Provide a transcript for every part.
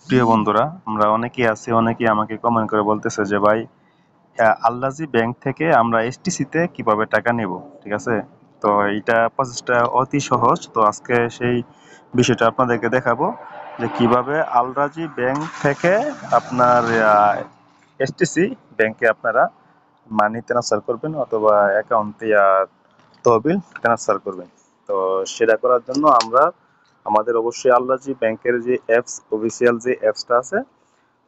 প্রিয় বন্ধুরা, আমরা অনেকেই আছি, অনেকেই আমাকে কমেন্ট করে বলতেছে যে ভাই, আল্লাজি ব্যাংক থেকে আমরা এসটিসি তে কিভাবে টাকা নেব। ঠিক আছে, তো এইটা প্রসেসটা অতি সহজ। তো আজকে সেই বিষয়টা আপনাদেরকে দেখাবো যে কিভাবে আলরাজি ব্যাংক থেকে আপনার এসটিসি ব্যাংকে আপনারা মানি ট্রান্সফার করবেন অথবা অ্যাকাউন্টে তহবিল ট্রান্সফার করবেন। তো সেটা করার জন্য আমরা আমাদের অবশ্যই আল্লাজি ব্যাংকের যে অ্যাপস, অফিসিয়াল যে অ্যাপসটা আছে,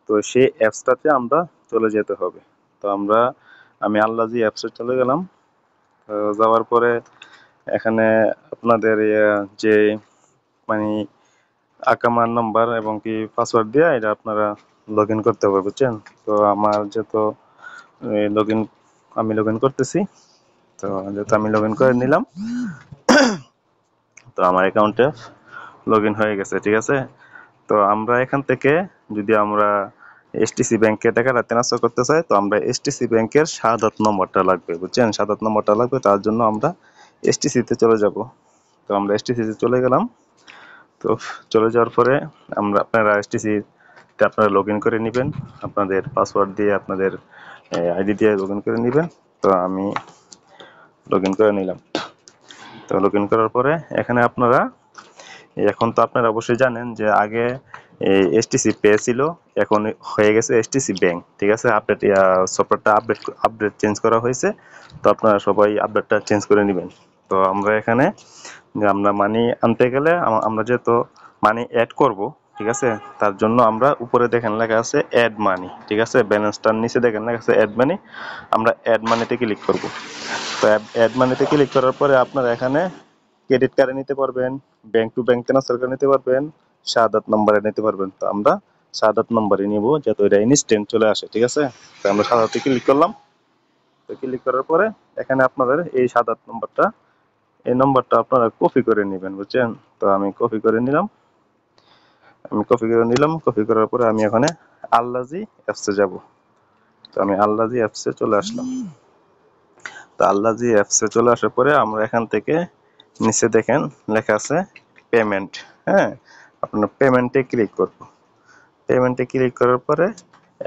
তো সেই অ্যাপসটাতে আমরা চলে যেতে হবে। তো আমি আল্লাজি অ্যাপসে চলে গেলাম। তো যাওয়ার পরে এখানে আপনাদের যে মানে আকামার নাম্বার এবং কি পাসওয়ার্ড দিয়ে এটা আপনারা লগ ইন করতে হবে, বুঝছেন? তো আমার যেহেতু লগ ইন আমি লগ ইন করতেছি, তো যেহেতু আমি লগ ইন করে নিলাম, তো আমার অ্যাকাউন্টে লগ ইন হয়ে গেছে। ঠিক আছে, তো আমরা এখান থেকে যদি আমরা এসটিসি ব্যাংকে টাকাটা ট্রান্সফার করতে চাই, তো আমরা এসটিসি ব্যাংকের শাহাদাত নম্বরটা লাগবে, বুঝছেন? শাহাদাত নম্বরটা লাগবে, তার জন্য আমরা এসটিসি তে চলে যাব। তো আমরা এসটিসি তে চলে গেলাম। তো চলে যাওয়ার পরে আপনারা এসটিসি তে আপনারা লগ ইন করে নেবেন, আপনাদের পাসওয়ার্ড দিয়ে, আপনাদের আইডি দিয়ে লগ ইন করে নেবেন। তো আমি লগ ইন করে নিলাম। তো লগ ইন করার পরে এখানে আপনারা, এখন তো আপনারা অবশ্যই জানেন যে আগে এসটিসি পে ছিল, এখন হয়ে গেছে এসটিসি ব্যাংক। ঠিক আছে, আপডেট সফটওয়্যারটা আপডেট চেঞ্জ করা হয়েছে। তো আপনারা সবাই আপডেটটা চেঞ্জ করে নেবেন। তো আমরা এখানে যে আমরা মানি আনতে গেলে আমরা যেহেতু মানি অ্যাড করব, ঠিক আছে, তার জন্য আমরা উপরে দেখেন লেখা আছে অ্যাড মানি। ঠিক আছে, ব্যালেন্সটার নিচে দেখেন লেখা আছে অ্যাড মানি। আমরা অ্যাড মানিতে ক্লিক করব। তো অ্যাড মানিতে ক্লিক করার পরে আপনারা এখানে ক্রেডিট কার্ডে নিতে পারবেন, ব্যাংক টু ব্যাংক ট্রান্সফার করে নিতে পারবেন, শাহাদাত নম্বরে নিতে পারবেন। তো আমরা শাহাদাত নম্বরে নিব, যাতে এটা ইনস্ট্যান্ট চলে আসে। ঠিক আছে, তো আমরা শাহাদাতে ক্লিক করলাম। তো ক্লিক করার পরে এখানে আপনাদের এই শাহাদাত নম্বরটা, এই নম্বরটা আপনারা কপি করে নেবেন, বুঝছেন? তো আমি কপি করে নিলাম। কপি করার পরে আমি এখানে আল্লাজি অ্যাপসে যাব। তো আমি আল্লাজি অ্যাপসে চলে আসলাম। তো আল্লাজি অ্যাপসে চলে আসার পরে আমরা এখান থেকে নিচে দেখেন লেখা আছে পেমেন্ট। হ্যাঁ, আপনার পেমেন্টে ক্লিক করব। পেমেন্টে ক্লিক করার পরে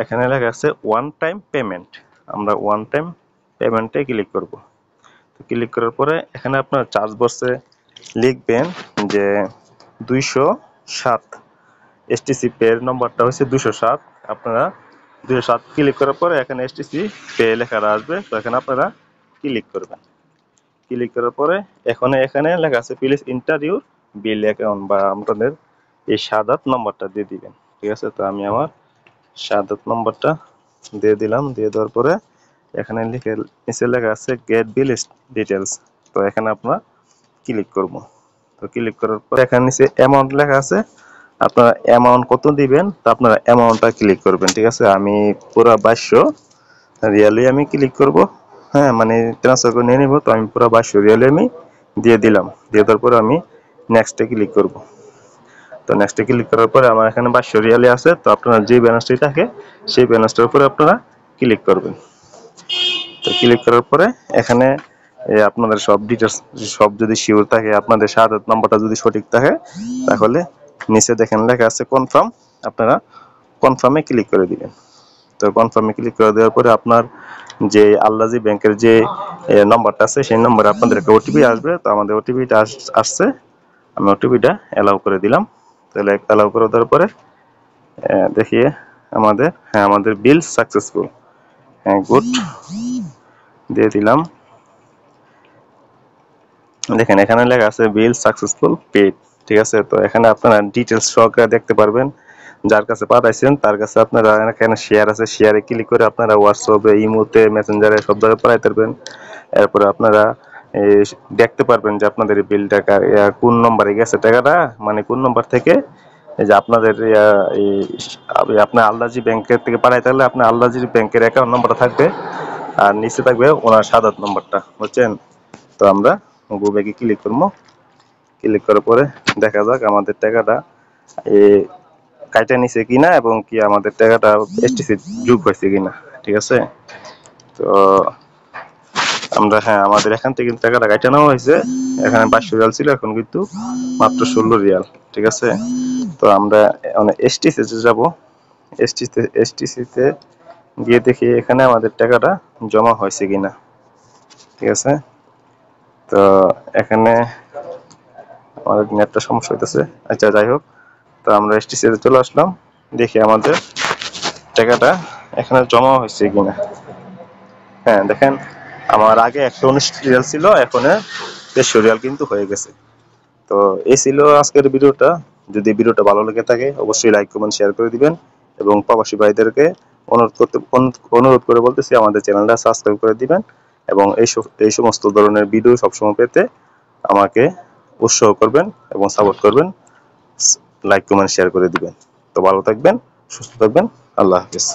এখানে লেখা আছে ওয়ান টাইম পেমেন্ট। আমরা ওয়ান টাইম পেমেন্টে ক্লিক করব। তো ক্লিক করার পরে এখানে আপনার চার্জ বক্সে লিখবেন যে 207। এসটিসি পে এর নম্বরটা হচ্ছে 207। আপনারা 207 ক্লিক করার পরে এখানে এসটিসি পে লেখাটা আসবে। তো এখানে আপনারা ক্লিক করবেন। ক্লিক করার পরে এখানে লেখা আছে please enter your bill account, বা আপনাদের এই শাহাদাত নম্বরটা দিয়ে দিবেন। ঠিক আছে, তো আমি আমার শাহাদাত নম্বরটা দিয়ে দিলাম। দিয়ে দেওয়ার পরে এখানে নিচে লেখা আছে গেট বিল ডিটেলস। তো এখানে আপনারা ক্লিক করব। তো ক্লিক করার পর এখানে নিচে অ্যামাউন্ট লেখা আছে, আপনারা অ্যামাউন্ট কত দিবেন, তো আপনারা অ্যামাউন্টটা ক্লিক করবেন। ঠিক আছে, আমি পুরো 2200 রিয়ালি আমি ক্লিক করব। হ্যাঁ, মানে ট্রান্সফার করে নিয়ে নিব। তো আমি পুরো 2200 রিয়ালি আমি দিয়ে দিলাম। দিয়ে দেওয়ার পরে আমি নেক্সটে ক্লিক করব। তো নেক্সটে ক্লিক করার পরে আমার এখানে 2200 রিয়ালি আছে। তো আপনারা যে ব্যালেন্সটি থাকে সেই ব্যালেন্সটার উপরে আপনারা ক্লিক করবেন। তো ক্লিক করার পরে এখানে আপনাদের সব ডিটেলস, সব যদি শিওর থাকে, আপনাদের শাহাদাত নাম্বারটা যদি সঠিক থাকে, তাহলে নিচে দেখেন লেখা আছে কনফার্ম। আপনারা কনফার্মে ক্লিক করে দিবেন। তো কনফার্মে ক্লিক করে দেওয়ার পরে আপনার যে আল্লাজি ব্যাংকের যে নাম্বারটা আছে সেই নম্বরে আপনাদের একটা ওটিপি আসবে। তো আমাদের ওটিপিটা আসছে, আমি ওটিপিটা অ্যালাউ করে দিলাম। তাহলে অ্যালাউ করে দেওয়ার পরে দেখিয়ে আমাদের বিল সাকসেসফুল। হ্যাঁ, গুড দিয়ে দিলাম। দেখেন এখানে লেখা আছে বিল সাকসেসফুল পেড। ঠিক আছে, তো এখানে আপনারা ডিটেলস সহকারে দেখতে পারবেন। যার কাছে পাঠাইছেন তার কাছে আপনারা, এখানে শেয়ার আছে, শেয়ারে ক্লিক করে আপনারা হোয়াটসঅ্যাপে, ইমোতে, মেসেঞ্জারে সব জায়গায় পাঠাইতে পারবেন। এরপরে আপনারা দেখতে পারবেন যে আপনাদের এই বিল টাকা কোন নম্বরে গেছে টাকাটা, মানে কোন নম্বর থেকে। এই যে আপনাদের আপনার আল্লাজি ব্যাংকের থেকে পাঠাইতে হলে আপনার আল্লাজি ব্যাংকের অ্যাকাউন্ট নম্বরটা থাকবে, আর নিচে থাকবে ওনার শাহাদাত নম্বরটা, বুঝছেন? তো আমরা গো ব্যাকে ক্লিক করবো। ক্লিক করার পরে দেখা যাক আমাদের টাকাটা কাইটা নিছে কিনা, এবং কি আমাদের টাকাটা এসটিসি যোগ হয়েছে কিনা। ঠিক আছে, তো আমরা হ্যাঁ আমাদের এখান থেকে কিন্তু টাকাটা কাটা নেওয়া হয়েছে। এখানে 2200 রিয়াল ছিল, এখন কিন্তু মাত্র 16 রিয়াল। ঠিক আছে, তো আমরা এসটিসি তে যাব। এসটিসিতে গিয়ে দেখি এখানে আমাদের টাকাটা জমা হয়েছে কিনা। ঠিক আছে, তো এখানে আমাদের নেটটা সমস্যা হইতেছে। আচ্ছা যাই হোক, তো আমরা এসটিসিতে চলে আসলাম, দেখি আমাদের টাকাটা এখানে জমা হয়েছে কিনা। হ্যাঁ দেখেন, আমার আগে 119 রিয়াল ছিল, এখন 150 রিয়াল কিন্তু হয়ে গেছে। তো এই ছিল আজকের ভিডিওটা। যদি ভিডিওটা ভালো লেগে থাকে অবশ্যই লাইক কমেন্ট শেয়ার করে দিবেন, এবং প্রবাসী ভাইদেরকে অনুরোধ করে বলতেছি আমাদের চ্যানেলটা সাবস্ক্রাইব করে দিবেন, এবং এই সমস্ত ধরনের ভিডিও সবসময় পেতে আমাকে উৎসাহ করবেন এবং সাপোর্ট করবেন। লাইক কমেন্ট শেয়ার করে দিবেন। তো ভালো থাকবেন, সুস্থ থাকবেন। আল্লাহ হাফেজ।